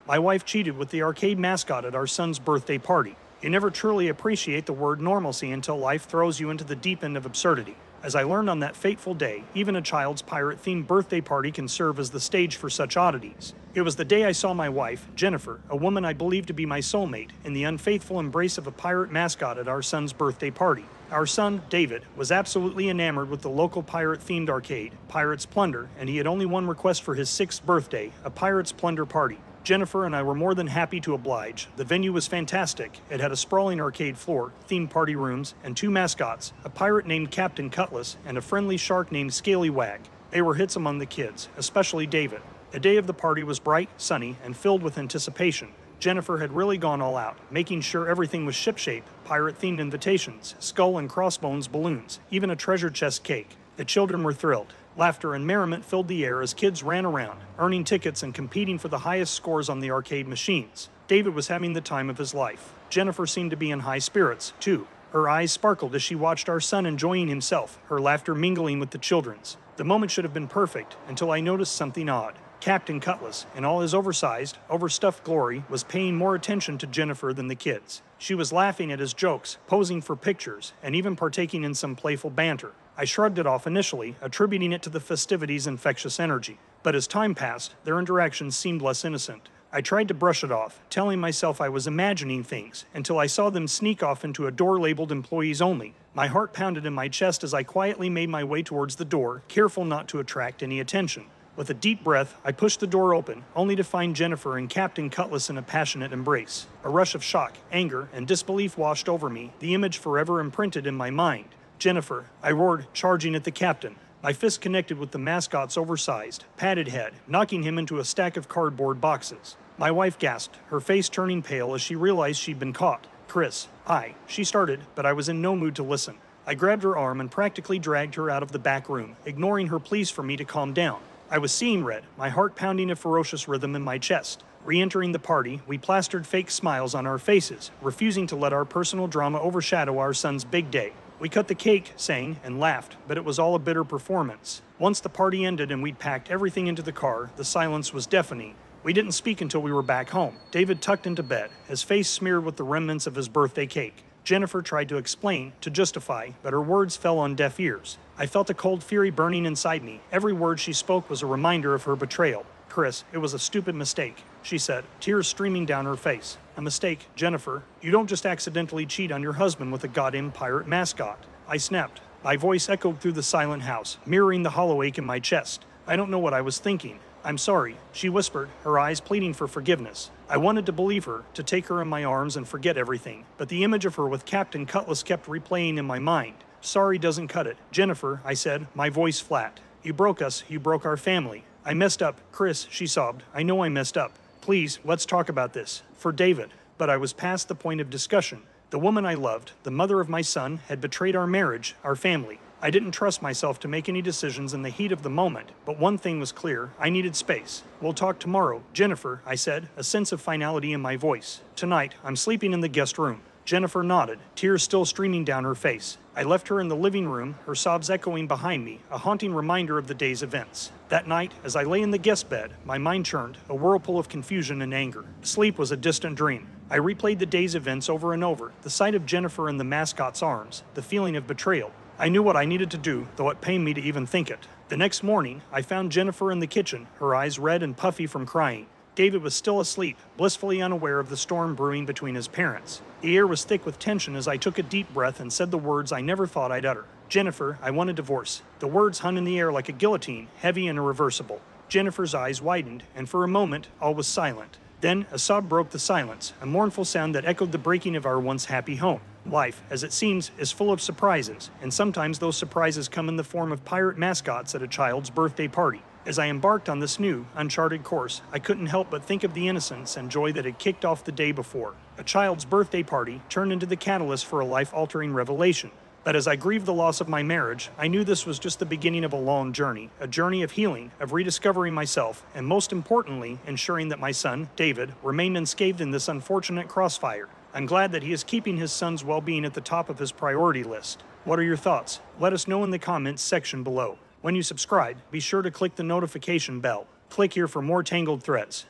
My wife cheated with the arcade mascot at our son's birthday party. You never truly appreciate the word normalcy until life throws you into the deep end of absurdity. As I learned on that fateful day, even a child's pirate-themed birthday party can serve as the stage for such oddities. It was the day I saw my wife, Jennifer, a woman I believed to be my soulmate, in the unfaithful embrace of a pirate mascot at our son's birthday party. Our son, David, was absolutely enamored with the local pirate-themed arcade, Pirates Plunder, and he had only one request for his 6th birthday, a Pirates Plunder party. Jennifer and I were more than happy to oblige. The venue was fantastic. It had a sprawling arcade floor, themed party rooms, and 2 mascots, a pirate named Captain Cutlass and a friendly shark named Scallywag. They were hits among the kids, especially David. The day of the party was bright, sunny, and filled with anticipation. Jennifer had really gone all out, making sure everything was shipshape, pirate-themed invitations, skull and crossbones balloons, even a treasure chest cake. The children were thrilled. Laughter and merriment filled the air as kids ran around, earning tickets and competing for the highest scores on the arcade machines. David was having the time of his life. Jennifer seemed to be in high spirits, too. Her eyes sparkled as she watched our son enjoying himself, her laughter mingling with the children's. The moment should have been perfect, until I noticed something odd. Captain Cutlass, in all his oversized, overstuffed glory, was paying more attention to Jennifer than the kids. She was laughing at his jokes, posing for pictures, and even partaking in some playful banter. I shrugged it off initially, attributing it to the festivities' infectious energy. But as time passed, their interactions seemed less innocent. I tried to brush it off, telling myself I was imagining things, until I saw them sneak off into a door labeled employees only. My heart pounded in my chest as I quietly made my way towards the door, careful not to attract any attention. With a deep breath, I pushed the door open, only to find Jennifer and Captain Cutlass in a passionate embrace. A rush of shock, anger, and disbelief washed over me, the image forever imprinted in my mind. Jennifer, I roared, charging at the captain. My fist connected with the mascot's oversized, padded head, knocking him into a stack of cardboard boxes. My wife gasped, her face turning pale as she realized she'd been caught. Chris, she started, but I was in no mood to listen. I grabbed her arm and practically dragged her out of the back room, ignoring her pleas for me to calm down. I was seeing red, my heart pounding a ferocious rhythm in my chest. Re-entering the party, we plastered fake smiles on our faces, refusing to let our personal drama overshadow our son's big day. We cut the cake, sang, and laughed, but it was all a bitter performance. Once the party ended and we'd packed everything into the car, the silence was deafening. We didn't speak until we were back home. David tucked into bed, his face smeared with the remnants of his birthday cake. Jennifer tried to explain, to justify, but her words fell on deaf ears. I felt a cold fury burning inside me. Every word she spoke was a reminder of her betrayal. Chris, it was a stupid mistake, she said, tears streaming down her face. A mistake, Jennifer. You don't just accidentally cheat on your husband with a goddamn pirate mascot. I snapped. My voice echoed through the silent house, mirroring the hollow ache in my chest. I don't know what I was thinking. I'm sorry, she whispered, her eyes pleading for forgiveness. I wanted to believe her, to take her in my arms and forget everything, but the image of her with Captain Cutlass kept replaying in my mind. Sorry doesn't cut it. Jennifer, I said, my voice flat. You broke us, you broke our family. I messed up. Chris, she sobbed. I know I messed up. Please, let's talk about this. For David. But I was past the point of discussion. The woman I loved, the mother of my son, had betrayed our marriage, our family. I didn't trust myself to make any decisions in the heat of the moment, but one thing was clear, I needed space. We'll talk tomorrow, Jennifer, I said, a sense of finality in my voice. Tonight, I'm sleeping in the guest room. Jennifer nodded, tears still streaming down her face. I left her in the living room, her sobs echoing behind me, a haunting reminder of the day's events. That night, as I lay in the guest bed, my mind churned, a whirlpool of confusion and anger. Sleep was a distant dream. I replayed the day's events over and over, the sight of Jennifer in the mascot's arms, the feeling of betrayal. I knew what I needed to do, though it pained me to even think it. The next morning, I found Jennifer in the kitchen, her eyes red and puffy from crying. David was still asleep, blissfully unaware of the storm brewing between his parents. The air was thick with tension as I took a deep breath and said the words I never thought I'd utter. Jennifer, I want a divorce. The words hung in the air like a guillotine, heavy and irreversible. Jennifer's eyes widened, and for a moment, all was silent. Then, a sob broke the silence, a mournful sound that echoed the breaking of our once happy home. Life, as it seems, is full of surprises, and sometimes those surprises come in the form of pirate mascots at a child's birthday party. As I embarked on this new, uncharted course, I couldn't help but think of the innocence and joy that had kicked off the day before. A child's birthday party turned into the catalyst for a life-altering revelation. But as I grieved the loss of my marriage, I knew this was just the beginning of a long journey, a journey of healing, of rediscovering myself, and most importantly, ensuring that my son, David, remained unscathed in this unfortunate crossfire. I'm glad that he is keeping his son's well-being at the top of his priority list. What are your thoughts? Let us know in the comments section below. When you subscribe, be sure to click the notification bell. Click here for more Tangled threads.